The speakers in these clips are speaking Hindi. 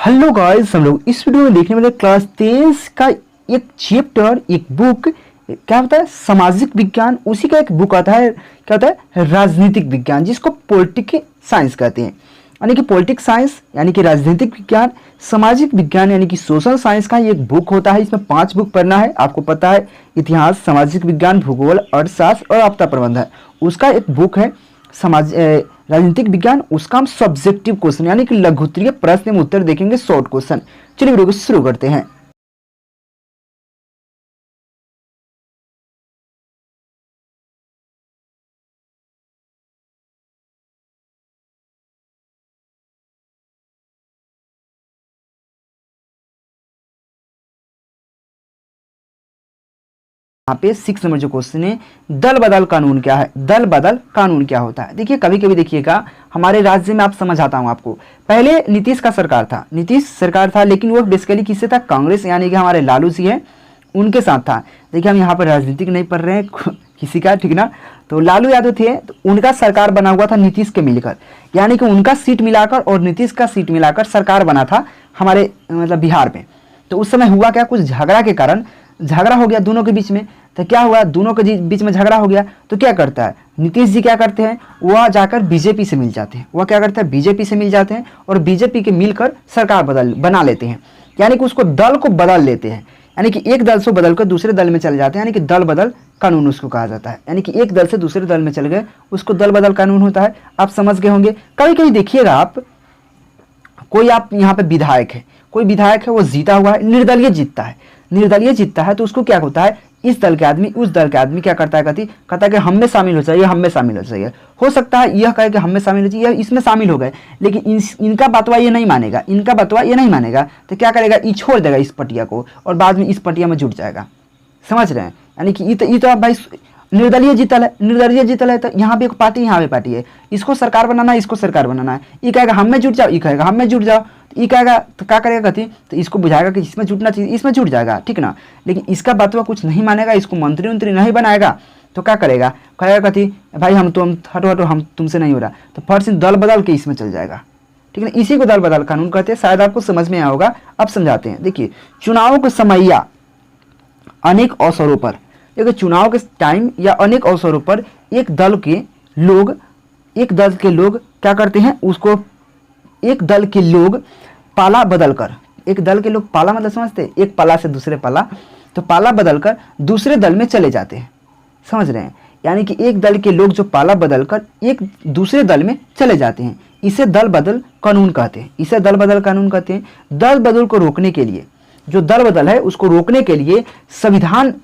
हेलो गाइस, हम लोग इस वीडियो में देखने वाले क्लास 13 का एक चैप्टर, एक बुक क्या होता है, सामाजिक विज्ञान। उसी का एक बुक आता है, क्या होता है, राजनीतिक विज्ञान, जिसको पॉलिटिकल साइंस कहते हैं। यानी कि पॉलिटिक्स साइंस यानी कि राजनीतिक विज्ञान, सामाजिक विज्ञान यानी कि सोशल साइंस का एक बुक होता है। इसमें 5 बुक पढ़ना है, आपको पता है। इतिहास, सामाजिक विज्ञान, भूगोल, अर्थशास्त्र और आपदा प्रबंधन, उसका एक बुक है राजनीतिक विज्ञान। उसका हम सब्जेक्टिव क्वेश्चन यानी कि लघुत्तरीय प्रश्न में उत्तर देखेंगे, शॉर्ट क्वेश्चन। चलिए वीडियो को शुरू करते हैं। यहाँ पे 6 नंबर जो क्वेश्चन है, दल बदल कानून क्या है। दल बदल कानून क्या होता है? देखिए, कभी कभी देखिएगा हमारे राज्य में, आप समझाता हूँ आपको। पहले नीतीश का सरकार था, नीतीश सरकार था, लेकिन वो बेसिकली किससे था? कांग्रेस यानी कि हमारे लालू जी है, उनके साथ था। देखिए, हम यहाँ पर राजनीतिक नहीं पढ़ रहे हैं किसी का, ठीक ना। तो लालू यादव थे, तो उनका सरकार बना हुआ था नीतीश के मिलकर, यानी कि उनका सीट मिलाकर और नीतीश का सीट मिलाकर सरकार बना था हमारे मतलब बिहार में। तो उस समय हुआ क्या, कुछ झगड़ा के कारण झगड़ा हो गया दोनों के बीच में। तो क्या हुआ, दोनों के बीच में झगड़ा हो गया, तो क्या करता है नीतीश जी, क्या करते हैं, वह जाकर बीजेपी से मिल जाते हैं। वह क्या करते हैं, बीजेपी से मिल जाते हैं और बीजेपी के मिलकर सरकार बना लेते हैं। यानी कि उसको दल को बदल लेते हैं, यानी कि एक दल से बदलकर दूसरे दल में चले जाते हैं, यानी कि दल बदल कानून उसको कहा जाता है। यानी कि एक दल से दूसरे दल में चल गए, उसको दल बदल कानून होता है। आप समझ गए होंगे। कभी कभी देखिएगा आप, कोई आप यहाँ पे विधायक है, कोई विधायक है, वो जीता हुआ है, निर्दलीय जीतता है। निर्दलीय जीतता है तो उसको क्या होता है, इस दल के आदमी उस दल के आदमी क्या करता है, कहता है कि हम में शामिल हो जाइए, हम में शामिल हो जाइए। हो सकता है यह कहे कि हम में शामिल हो जाइए, इसमें शामिल हो गए, लेकिन इनका बतवा ये नहीं मानेगा, इनका बतवा ये नहीं मानेगा। तो क्या करेगा, ये छोड़ देगा इस पटिया को और बाद में इस पटिया में जुट जाएगा। समझ रहे हैं? यानी कि ये तो आप भाई निर्दलीय जीतल है, तो यहाँ भी एक पार्टी, यहाँ भी पार्टी है, इसको सरकार बनाना है, इसको सरकार बनाना है। ये कहेगा हम में जुट जाओ, ये कहेगा हम में जुट जाओ। ये कहेगा तो क्या करेगा, कहती तो इसको बुझाएगा कि इसमें जुटना चाहिए, इसमें जुट जाएगा, ठीक ना। लेकिन इसका बात कुछ नहीं मानेगा, इसको मंत्री उंत्री नहीं बनाएगा, तो क्या करेगा, कहेगा कहती भाई हम हटो हम तुमसे नहीं हो रहा, तो फट से दल बदल के इसमें चल जाएगा, ठीक है। इसी को दल बदल कानून कहते हैं। शायद आपको समझ में आया होगा, अब समझाते हैं। देखिए, चुनाव के समय या अनेक अवसरों पर, देखिए चुनाव के टाइम या अनेक अवसरों पर एक दल के लोग क्या करते हैं, उसको एक दल के लोग पाला बदलकर, एक दल के लोग, पाला मतलब समझते हैं, एक पाला से दूसरे पाला, तो पाला बदलकर दूसरे दल में चले जाते हैं। समझ रहे हैं? यानी कि एक दल के लोग जो पाला बदलकर एक दूसरे दल में चले जाते हैं, इसे दल बदल कानून कहते हैं। इसे दल बदल कानून कहते हैं। दल बदल को रोकने के लिए, जो दल बदल है उसको रोकने के लिए संविधान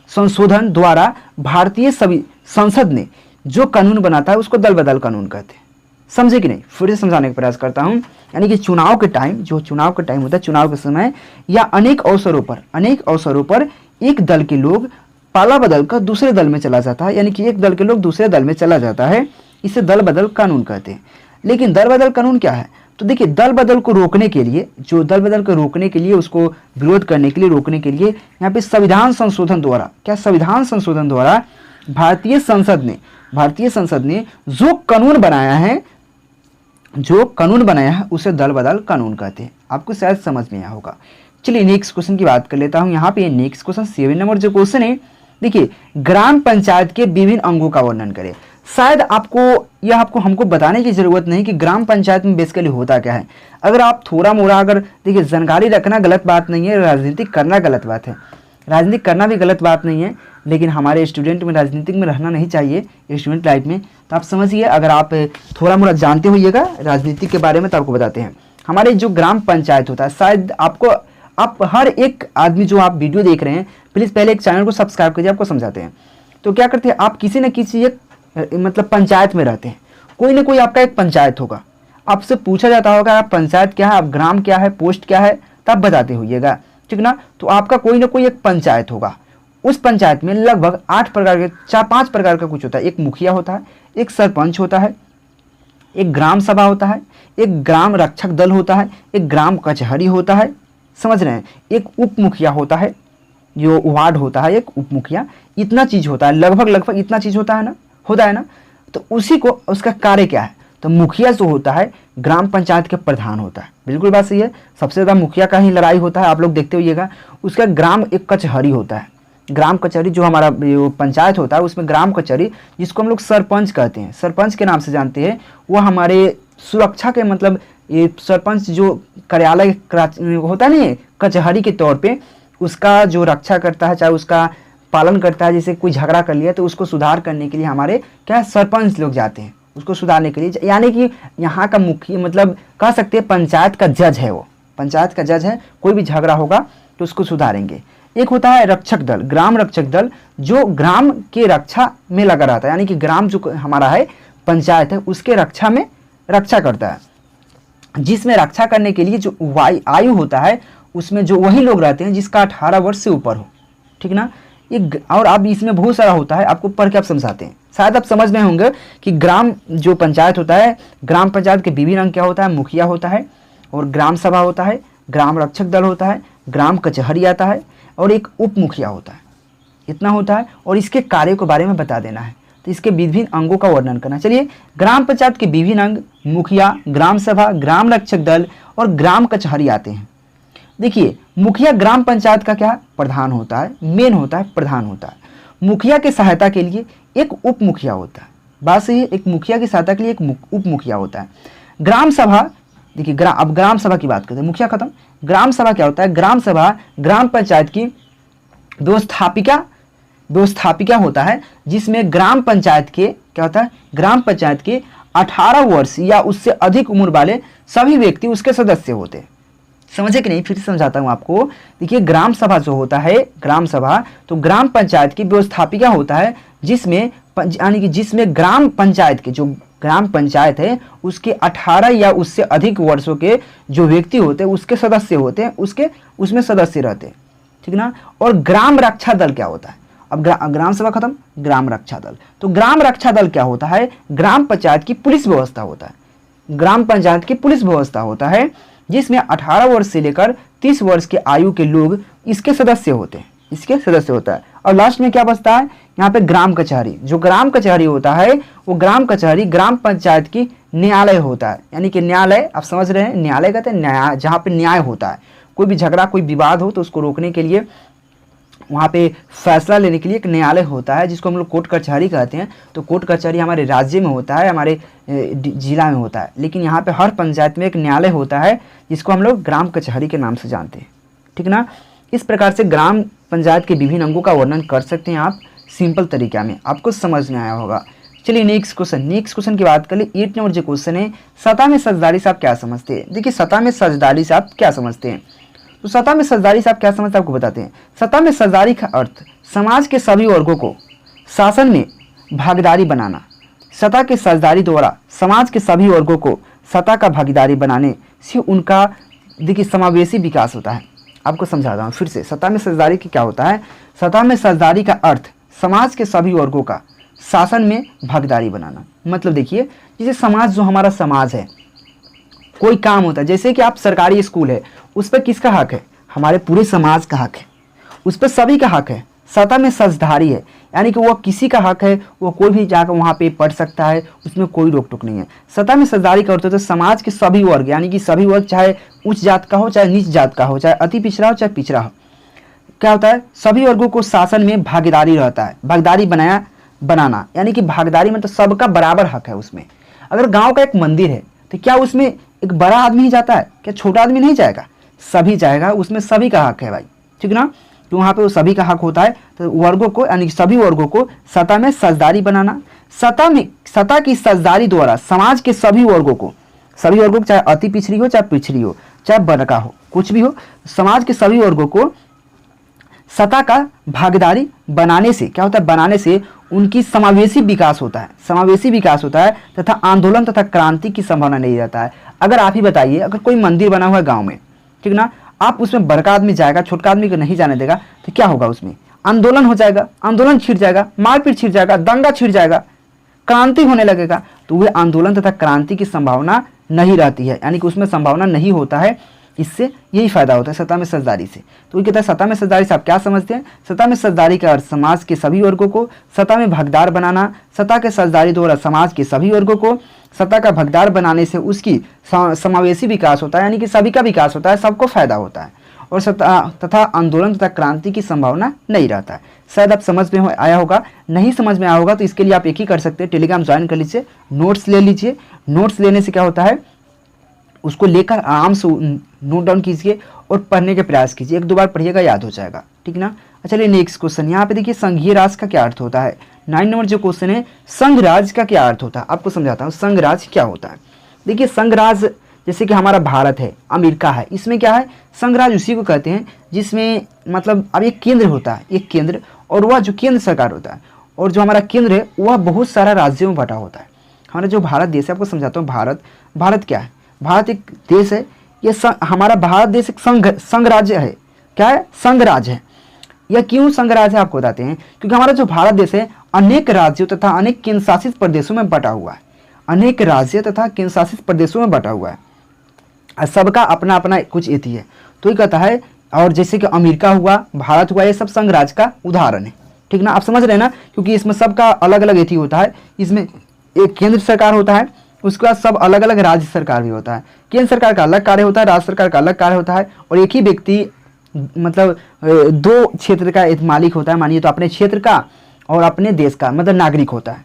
संशोधन द्वारा भारतीय संसद ने जो कानून बनाता है उसको दल बदल कानून कहते हैं। समझे कि नहीं? फिर से समझाने का प्रयास करता हूं। यानी कि चुनाव के टाइम, जो चुनाव का टाइम होता है, चुनाव के समय या अनेक अवसरों पर एक दल के लोग पाला बदल कर दूसरे दल में चला जाता है, यानी कि एक दल के लोग दूसरे दल में चला जाता है, इसे दल बदल कानून कहते हैं। लेकिन दल बदल कानून क्या है? तो देखिए, दल बदल को रोकने के लिए, जो दल बदल को रोकने के लिए, उसको विरोध करने के लिए, रोकने के लिए यहाँ पे संविधान संशोधन द्वारा, क्या संविधान संशोधन द्वारा भारतीय संसद ने जो कानून बनाया है उसे दल बदल कानून कहते हैं। आपको शायद समझ में आया होगा। चलिए नेक्स्ट क्वेश्चन की बात कर लेता हूँ। यहाँ पे नेक्स्ट क्वेश्चन 7 नंबर जो क्वेश्चन है, देखिए, ग्राम पंचायत के विभिन्न अंगों का वर्णन करें। शायद आपको हमको बताने की जरूरत नहीं कि ग्राम पंचायत में बेसिकली होता क्या है। अगर आप थोड़ा मोड़ा, अगर देखिए, जानकारी रखना गलत बात नहीं है, राजनीति करना गलत बात है, राजनीति करना भी गलत बात नहीं है, लेकिन हमारे स्टूडेंट में राजनीतिक में रहना नहीं चाहिए स्टूडेंट लाइफ में। तो आप समझिए, अगर आप थोड़ा मोड़ा जानते होइएगा राजनीति के बारे में तो आपको बताते हैं। हमारे जो ग्राम पंचायत होता है, शायद आप हर एक आदमी जो आप वीडियो देख रहे हैं, प्लीज़ पहले एक चैनल को सब्सक्राइब कीजिए, आपको समझाते हैं। तो क्या करते हैं, आप किसी न किसी एक मतलब पंचायत में रहते हैं, कोई ना कोई आपका एक पंचायत होगा। आपसे पूछा जाता होगा आप पंचायत क्या है, आप ग्राम क्या है, पोस्ट क्या है, तब बताते होइएगा, ठीक ना। तो आपका कोई ना कोई एक पंचायत होगा। उस पंचायत में लगभग 5 प्रकार का कुछ होता है। एक मुखिया होता है, एक सरपंच होता है, एक ग्राम सभा होता है, एक ग्राम रक्षक दल होता है, एक ग्राम कचहरी होता है। समझ रहे हैं? एक उप मुखिया होता है, जो वार्ड होता है, एक उप मुखिया। इतना चीज होता है, लगभग इतना चीज होता है ना। तो उसी को, उसका कार्य क्या है, तो मुखिया जो होता है ग्राम पंचायत के प्रधान होता है। बिल्कुल बात सही है, सबसे ज़्यादा मुखिया का ही लड़ाई होता है, आप लोग देखते होइएगा। उसका ग्राम एक कचहरी होता है, ग्राम कचहरी जो हमारा पंचायत होता है उसमें ग्राम कचहरी, जिसको हम लोग सरपंच कहते हैं, सरपंच के नाम से जानते हैं, वो हमारे सुरक्षा के मतलब ये सरपंच जो कार्यालय होता है नहीं कचहरी के तौर पे, उसका जो रक्षा करता है, चाहे उसका पालन करता है। जैसे कोई झगड़ा कर लिया तो उसको सुधार करने के लिए हमारे क्या सरपंच लोग जाते हैं उसको सुधारने के लिए, यानी कि यहाँ का मुखिया मतलब कह सकते हैं पंचायत का जज है, वो पंचायत का जज है, कोई भी झगड़ा होगा तो उसको सुधारेंगे। एक होता है रक्षक दल, ग्राम रक्षक दल, जो ग्राम के रक्षा में लगा रहता है, यानी कि ग्राम जो हमारा है पंचायत है उसके रक्षा में रक्षा करता है, जिसमें रक्षा करने के लिए जो आयु होता है उसमें जो वही लोग रहते हैं जिसका 18 वर्ष से ऊपर हो, ठीक ना। और अब इसमें बहुत सारा होता है, आपको पढ़ के आप समझाते हैं, शायद आप समझ में होंगे कि ग्राम जो पंचायत होता है, ग्राम पंचायत के विभिन्न अंग क्या होता है, मुखिया होता है और ग्राम सभा होता है, ग्राम रक्षक दल होता है, ग्राम कचहरी आता है और एक उप मुखिया होता है, इतना होता है। और इसके कार्य के बारे में बता देना है, तो इसके विभिन्न अंगों का वर्णन करना। चलिए, ग्राम पंचायत के विभिन्न अंग मुखिया, ग्राम सभा, ग्राम रक्षक दल और ग्राम कचहरी आते हैं। देखिए, मुखिया ग्राम पंचायत का क्या प्रधान होता है, मेन होता है, प्रधान होता है। मुखिया की सहायता के लिए एक उप मुखिया होता है, बात सही है, एक मुखिया की सहायता के लिए एक उप मुखिया होता है। ग्राम सभा, देखिए अब ग्राम सभा की बात करते हैं, मुखिया खत्म। ग्राम सभा क्या होता है, ग्राम सभा ग्राम पंचायत की दो स्थापिका होता है, जिसमें ग्राम पंचायत के क्या होता है, ग्राम पंचायत के 18 वर्ष या उससे अधिक उम्र वाले सभी व्यक्ति उसके सदस्य होते हैं। समझे कि नहीं, फिर से समझाता हूं आपको। देखिए, ग्राम सभा जो होता है, ग्राम सभा तो ग्राम पंचायत की व्यवस्थापिका होता है, जिसमें यानी कि जिसमें ग्राम पंचायत के जो ग्राम पंचायत है उसके 18 या उससे अधिक वर्षों के जो व्यक्ति होते हैं उसके सदस्य होते हैं, उसमें सदस्य रहते हैं, ठीक ना। और ग्राम रक्षा दल क्या होता है, अब ग्राम सभा खत्म, ग्राम रक्षा दल। तो ग्राम रक्षा दल क्या होता है, ग्राम पंचायत की पुलिस व्यवस्था होता है, ग्राम पंचायत की पुलिस व्यवस्था होता है, जिसमें 18 वर्ष से लेकर 30 वर्ष के आयु के लोग इसके सदस्य होते हैं, इसके सदस्य होता है। और लास्ट में क्या बचता है, यहाँ पे ग्राम कचहरी, जो ग्राम कचहरी होता है वो ग्राम कचहरी ग्राम पंचायत की न्यायालय होता है, यानी कि न्यायालय, आप समझ रहे हैं, न्यायालय कहते हैं न्याय, जहाँ पे न्याय होता है, कोई भी झगड़ा कोई विवाद हो तो उसको रोकने के लिए, वहाँ पे फैसला लेने के लिए एक न्यायालय होता है, जिसको हम लोग कोर्ट कचहरी कहते हैं। तो कोर्ट कचहरी हमारे राज्य में होता है, हमारे जिला में होता है, लेकिन यहाँ पे हर पंचायत में एक न्यायालय होता है जिसको हम लोग ग्राम कचहरी के नाम से जानते हैं, ठीक ना। इस प्रकार से ग्राम पंचायत के विभिन्न अंगों का वर्णन कर सकते हैं आप सिंपल तरीका में, आपको समझ में आया होगा। चलिए नेक्स्ट क्वेश्चन की बात कर ले। 8 नंबर जो क्वेश्चन है, सतह में सजदारी से आप क्या समझते हैं। देखिए, सतह में सजदारी से आप क्या समझते हैं, तो सतह में सजदारी से आप क्या समझते हैं आपको बताते हैं। सतह में सजदारी का अर्थ समाज के सभी वर्गों को शासन में भागीदारी बनाना। सतह के सजदारी द्वारा समाज के सभी वर्गों को सतह का भागीदारी बनाने से उनका देखिए समावेशी विकास होता है। आपको समझाता हूँ फिर से, सतह में सजदारी की क्या होता है। सतह में सजदारी का अर्थ समाज के सभी वर्गों का शासन में भागीदारी बनाना। मतलब देखिए, जैसे समाज जो हमारा समाज है, कोई काम होता है, जैसे कि आप सरकारी स्कूल है, उस पर किसका हक है, हमारे पूरे समाज का हक है, उस पर सभी का हक है। सतह में सजधारी है, यानी कि वो किसी का हक है, वो कोई भी जाकर वहाँ पे पढ़ सकता है, उसमें कोई रोक टोक नहीं है। सतह में सजधारी का अर्थ होता है समाज के सभी वर्ग, यानी कि सभी वर्ग, चाहे उच्च जात का हो, चाहे नीच जात का हो, चाहे अति पिछड़ा हो, चाहे पिछड़ा हो, क्या होता है, सभी वर्गों को शासन में भागीदारी रहता है। भागीदारी बनाना, यानी कि भागीदारी मतलब सबका बराबर हक है उसमें। अगर गाँव का एक मंदिर है तो क्या उसमें एक बड़ा आदमी ही जाता है, क्या छोटा आदमी नहीं जाएगा, सभी जाएगा, उसमें सभी का हक है भाई, ठीक ना। तो वहाँ पे वो सभी का हक होता है। तो वर्गों को, यानी कि सभी वर्गों को सतह में सजदारी बनाना। सतह की सजदारी द्वारा समाज के सभी वर्गों को, चाहे अति पिछड़ी हो, चाहे पिछड़ी हो, चाहे बड़का हो, कुछ भी हो, समाज के सभी वर्गों को सतह का भागीदारी बनाने से क्या होता है, बनाने से उनकी समावेशी विकास होता है, समावेशी विकास होता है तथा आंदोलन तथा क्रांति की संभावना नहीं रहता है। अगर आप ही बताइए, अगर कोई मंदिर बना हुआ है गांव में, ठीक ना, आप उसमें बड़का आदमी जाएगा, छोटका आदमी को नहीं जाने देगा, तो क्या होगा, उसमें आंदोलन हो जाएगा, आंदोलन छिड़ जाएगा, मारपीट छिड़ जाएगा, दंगा छिड़ जाएगा, क्रांति होने लगेगा। तो वे आंदोलन तथा क्रांति की संभावना नहीं रहती है, यानी कि उसमें संभावना नहीं होता है। इससे यही फायदा होता है सत्ता में सत्ताधारी से। तो ये कहता है सत्ता में सत्ताधारी से आप क्या समझते हैं? सत्ता में सत्ताधारी का अर्थ समाज के सभी वर्गों को सत्ता में भागीदार बनाना, सत्ता के सत्ताधारी द्वारा समाज के सभी वर्गों को सत्ता का भागीदार बनाने से उसकी समावेशी विकास होता है, यानी कि सभी का विकास होता है, सबको फायदा होता है और सत्ता तथा आंदोलन तथा क्रांति की संभावना नहीं रहता है। शायद आप समझ में आया होगा, नहीं समझ में आया होगा तो इसके लिए आप एक ही कर सकते हैं, टेलीग्राम ज्वाइन कर लीजिए, नोट्स ले लीजिए। नोट्स लेने से क्या होता है, उसको लेकर आराम से नोट डाउन कीजिए और पढ़ने के प्रयास कीजिए, एक दो बार पढ़िएगा याद हो जाएगा, ठीक ना। चलिए नेक्स्ट क्वेश्चन, यहाँ पे देखिए संघीय राज का क्या अर्थ होता है। 9 नंबर जो क्वेश्चन है, संघ राज का क्या अर्थ होता है, आपको समझाता हूँ संघ राज क्या होता है। देखिए संघ राज जैसे कि हमारा भारत है, अमेरिका है, इसमें क्या है, संघ राज उसी को कहते हैं जिसमें मतलब अब एक केंद्र होता है, एक केंद्र, और वह जो केंद्र सरकार होता है, और जो हमारा केंद्र है वह बहुत सारा राज्यों में बटा होता है। हमारा जो भारत देश है, आपको समझाता हूँ, भारत क्या है, भारत एक देश है, ये हमारा भारत देश एक संघ राज्य है। क्या है, संघ राज्य है। यह क्यों संघ राज्य है आपको बताते हैं, क्योंकि हमारा जो भारत देश है अनेक राज्यों तथा अनेक केंद्र शासित प्रदेशों में बटा हुआ है, अनेक राज्य तथा केंद्र शासित प्रदेशों में बटा हुआ है, सबका अपना अपना कुछ एथी है। तो ये कहता है, और जैसे कि अमेरिका हुआ, भारत हुआ, ये सब संघ राज्य का उदाहरण है, ठीक ना, आप समझ रहे हैं ना, क्योंकि इसमें सबका अलग अलग एथी होता है। इसमें एक केंद्र सरकार होता है, उसके बाद सब अलग अलग राज्य सरकार भी होता है। केंद्र सरकार का अलग कार्य होता है, राज्य सरकार का अलग कार्य होता है, और एक ही व्यक्ति मतलब दो क्षेत्र का एक मालिक होता है, मानिए तो अपने क्षेत्र का और अपने देश का मतलब नागरिक होता है।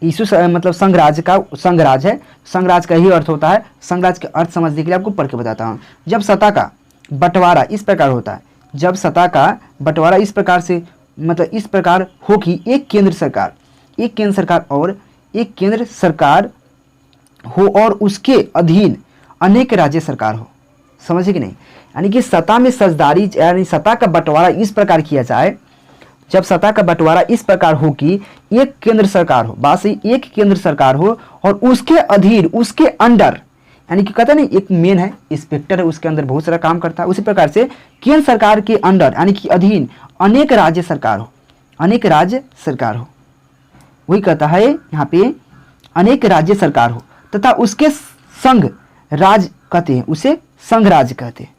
यीशु मतलब संघ राज्य का संघ राज है, संघ राज का ही अर्थ होता है। संघ राज के अर्थ समझने के लिए आपको पढ़ के बताता हूँ। जब सत्ता का बंटवारा इस प्रकार होता है, जब सत्ता का बंटवारा इस प्रकार से मतलब इस प्रकार हो कि एक केंद्र सरकार और एक केंद्र सरकार हो और उसके अधीन अनेक राज्य सरकार हो, समझे कि नहीं, यानी कि सत्ता में साझेदारी यानी सत्ता का बंटवारा इस प्रकार किया जाए, जब सत्ता का बंटवारा इस प्रकार हो कि एक केंद्र सरकार हो, बात सही, एक केंद्र सरकार हो और उसके अधीन उसके अंडर, यानी कि कहते हैं ना एक मेन है, इंस्पेक्टर है, उसके अंदर बहुत सारा काम करता है, उसी प्रकार से केंद्र सरकार के अंडर यानी कि अधीन अनेक राज्य सरकार हो, अनेक राज्य सरकार हो, वही कहता है यहाँ पे अनेक राज्य सरकार हो तथा उसके संघ राज कहते हैं, उसे संघ राज कहते हैं,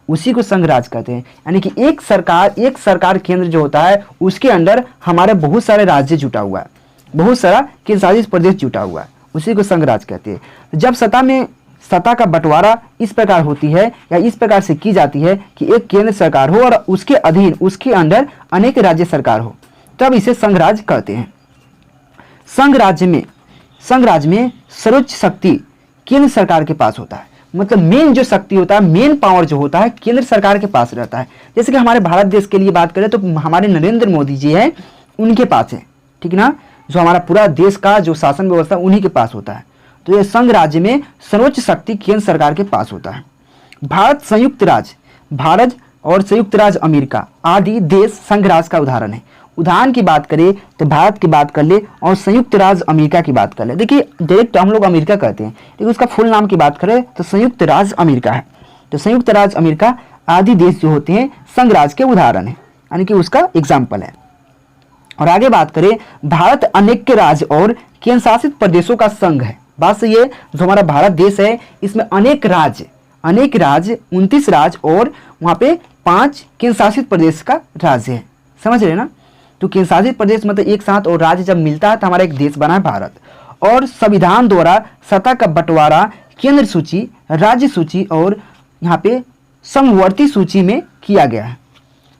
उसी को संघ राज कहते हैं। यानी कि एक सरकार केंद्र जो होता है उसके अंदर हमारे बहुत सारे राज्य जुटा हुआ है, बहुत सारा केंद्र शासित प्रदेश जुटा हुआ है, उसी को संघ राज कहते हैं। जब सत्ता का बंटवारा इस प्रकार होती है या इस प्रकार से की जाती है कि एक केंद्र सरकार हो और उसके अधीन उसके अंदर अनेक राज्य सरकार हो, तब इसे संघ राज कहते हैं। संघ राज्य में सर्वोच्च शक्ति केंद्र सरकार के पास होता है, मतलब मेन जो शक्ति होता है, मेन पावर जो होता है केंद्र सरकार के पास रहता है। जैसे कि हमारे भारत देश के लिए बात करें तो हमारे नरेंद्र मोदी जी हैं, उनके पास है, ठीक ना, जो हमारा पूरा देश का जो शासन व्यवस्था उन्हीं के पास होता है। तो ये संघ राज्य में सर्वोच्च शक्ति केंद्र सरकार के पास होता है। भारत और संयुक्त राज्य अमेरिका आदि देश संघ राज का उदाहरण है। उदाहरण की बात करें तो भारत की बात कर ले और संयुक्त राज्य अमेरिका की बात कर ले। देखिए डायरेक्ट हम लोग अमेरिका कहते हैं, लेकिन उसका फुल नाम की बात करें तो संयुक्त राज्य अमेरिका है। तो संयुक्त राज्य अमेरिका आदि देश जो होते हैं संघ राज्य के उदाहरण है, यानी कि उसका एग्जाम्पल है। और आगे बात करें, भारत अनेक राज्य और केंद्र शासित प्रदेशों का संघ है। बात सही है, जो हमारा भारत देश है इसमें अनेक राज्य 29 राज्य और वहाँ पे 5 केंद्र शासित प्रदेश का राज्य है, समझ रहे ना। तो केंद्र शासित प्रदेश मतलब एक साथ और राज्य जब मिलता है तो हमारा एक देश बना है भारत। और संविधान द्वारा सत्ता का बंटवारा केंद्र सूची, राज्य सूची और यहाँ पे समवर्ती सूची में किया गया है।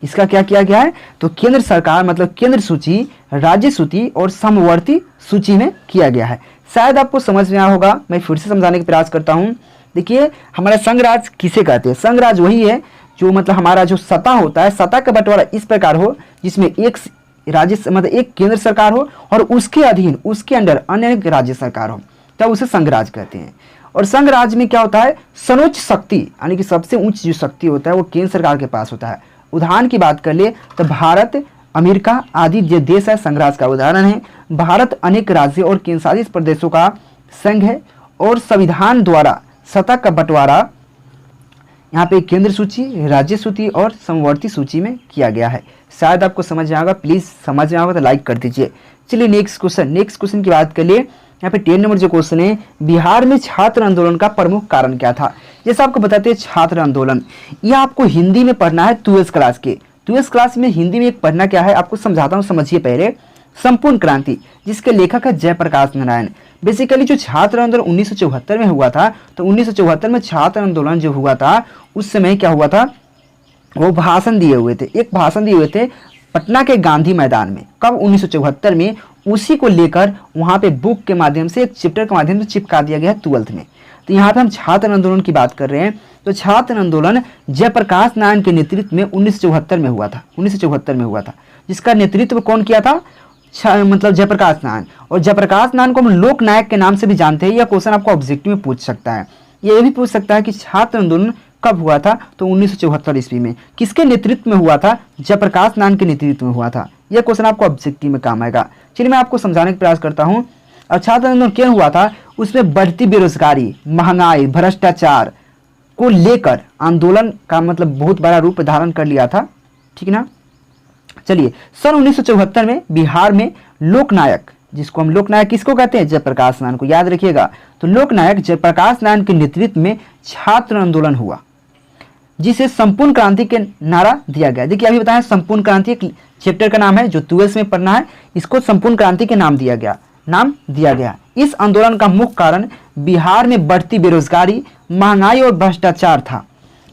इसका क्या किया गया है, तो केंद्र सरकार मतलब केंद्र सूची, राज्य सूची और समवर्ती सूची में किया गया है। शायद आपको समझ में आया होगा, मैं फिर से समझाने का प्रयास करता हूँ। देखिए हमारा संघ राज किसे कहते हैं, संघ राज वही है जो मतलब हमारा जो सत्ता होता है, सत्ता का बंटवारा इस प्रकार हो जिसमें एक राज्य मतलब एक केंद्र सरकार हो और उसके अधीन उसके अंडर अनेक राज्य सरकार हो, तब उसे संघ राज कहते हैं। और संघ राज में क्या होता है, सर्वोच्च शक्ति यानी कि सबसे उच्च जो शक्ति होता है वो केंद्र सरकार के पास होता है। उदाहरण की बात कर ले तो भारत, अमेरिका आदि जो देश है संघ राज का उदाहरण है। भारत अनेक राज्य और केंद्र शासित प्रदेशों का संघ है और संविधान द्वारा सत्ता का बंटवारा यहाँ पे केंद्र सूची, राज्य सूची और समवर्ती सूची में किया गया है। शायद आपको समझ में आएगा, प्लीज समझ में आएगा तो लाइक कर दीजिए। चलिए नेक्स्ट क्वेश्चन की बात कर लिए। यहाँ पे 10 नंबर जो क्वेश्चन है, बिहार में छात्र आंदोलन का प्रमुख कारण क्या था। जैसे आपको बताते हैं छात्र आंदोलन, यह आपको हिंदी में पढ़ना है 12th क्लास के। 12th क्लास में हिंदी में एक पढ़ना क्या है आपको समझाता हूँ, समझिए पहले। संपूर्ण क्रांति, जिसके लेखक है जयप्रकाश नारायण। बेसिकली जो छात्र आंदोलन 1974 में हुआ था, तो 1974 में छात्र आंदोलन जो हुआ था उस समय क्या हुआ था, वो भाषण दिए हुए थे, एक भाषण दिए हुए थे पटना के गांधी मैदान में। कब? 1974 में। उसी को लेकर वहाँ पे बुक के माध्यम से, एक चैप्टर के माध्यम से चिपका दिया गया है 12th में। तो यहाँ पे हम छात्र आंदोलन की बात कर रहे हैं। तो छात्र आंदोलन जयप्रकाश नारायण के नेतृत्व में 1974 में हुआ था, 1974 में हुआ था, जिसका नेतृत्व कौन किया था? मतलब जयप्रकाश नारायण। और जयप्रकाश नारायण को हम लोक नायक के नाम से भी जानते हैं। यह क्वेश्चन आपको ऑब्जेक्टिव में पूछ सकता है। ये भी पूछ सकता है कि छात्र आंदोलन कब हुआ था? तो 1974 ईस्वी में। किसके नेतृत्व में हुआ था? जयप्रकाश नारायण के नेतृत्व में हुआ था। यह क्वेश्चन आपको ऑब्जेक्टिव में काम आएगा। चलिए मैं आपको समझाने का प्रयास करता हूँ। और छात्र आंदोलन क्या हुआ था? उसमें बढ़ती बेरोजगारी, महंगाई, भ्रष्टाचार को लेकर आंदोलन का मतलब बहुत बड़ा रूप धारण कर लिया था। ठीक ना? चलिए, सन 1974 में बिहार में लोकनायक, जिसको हम लोकनायक किसको कहते हैं? जयप्रकाश नारायण को, याद रखिएगा। तो लोकनायक जयप्रकाश नारायण के नेतृत्व में छात्र आंदोलन हुआ, जिसे संपूर्ण क्रांति के नारा दिया गया। देखिए अभी बताया संपूर्ण क्रांति एक चैप्टर का नाम है जो 12th में पढ़ना है, इसको संपूर्ण क्रांति के नाम दिया गया। इस आंदोलन का मुख्य कारण बिहार में बढ़ती बेरोजगारी, महंगाई और भ्रष्टाचार था।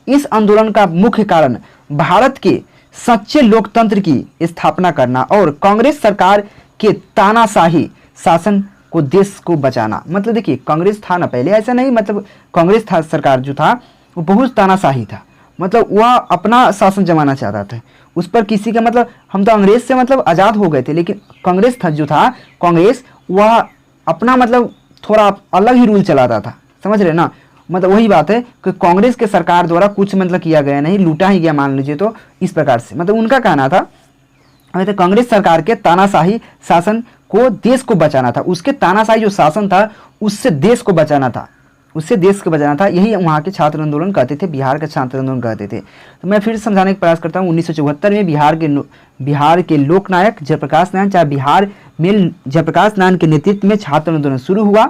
इस आंदोलन का मुख्य कारण भारत के सच्चे लोकतंत्र की स्थापना करना और कांग्रेस सरकार के तानाशाही शासन को, देश को बचाना। मतलब देखिए कांग्रेस था ना पहले, ऐसा नहीं, मतलब कांग्रेस था सरकार जो था वो बहुत तानाशाही था, मतलब वह अपना शासन जमाना चाहता था। उस पर किसी का मतलब, हम तो अंग्रेज से मतलब आज़ाद हो गए थे, लेकिन कांग्रेस था जो था, कांग्रेस वह अपना मतलब थोड़ा अलग ही रूल चलाता था। समझ रहे ना? मतलब वही बात है कि कांग्रेस के सरकार द्वारा कुछ मतलब किया गया नहीं, लूटा ही गया मान लीजिए। तो इस प्रकार से मतलब उनका कहना था तो कांग्रेस सरकार के तानाशाही शासन को, देश को बचाना था। उसके तानाशाही जो शासन था उससे देश को बचाना था, यही वहाँ के छात्र आंदोलन कहते थे, बिहार का छात्र आंदोलन कहते थे। तो मैं फिर समझाने का प्रयास करता हूँ। 1974 में बिहार के लोकनायक जयप्रकाश नारायण, चाहे बिहार में जयप्रकाश नारायण के नेतृत्व में छात्र आंदोलन शुरू हुआ,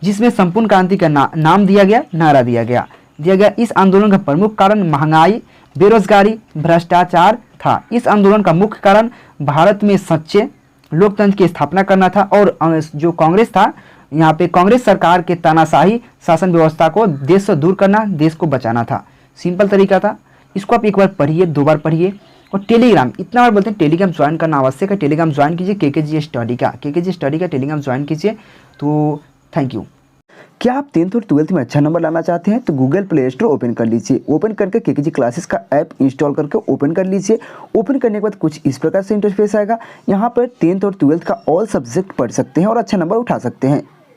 जिसमें संपूर्ण क्रांति का नाम दिया गया, नारा दिया गया। इस आंदोलन का प्रमुख कारण महंगाई, बेरोजगारी, भ्रष्टाचार था। इस आंदोलन का मुख्य कारण भारत में सच्चे लोकतंत्र की स्थापना करना था और जो कांग्रेस था, यहाँ पे कांग्रेस सरकार के तानाशाही शासन व्यवस्था को देश से दूर करना, देश को बचाना था। सिंपल तरीका था। इसको आप एक बार पढ़िए, 2 बार पढ़िए। और टेलीग्राम, इतना बार बोलते हैं टेलीग्राम ज्वाइन करना आवश्यक है। टेलीग्राम ज्वाइन कीजिए, केकेजी स्टडी का टेलीग्राम ज्वाइन कीजिए। तो थैंक यू। क्या आप 10th और 12th में अच्छा नंबर लाना चाहते हैं? तो गूगल प्ले स्टोर ओपन कर लीजिए। ओपन करके केकेजी क्लासेस का ऐप इंस्टॉल करके ओपन कर लीजिए। ओपन करने के बाद कुछ इस प्रकार से इंटरफेस आएगा। यहाँ पर 10th और 12th का ऑल सब्जेक्ट पढ़ सकते हैं और अच्छा नंबर उठा सकते हैं।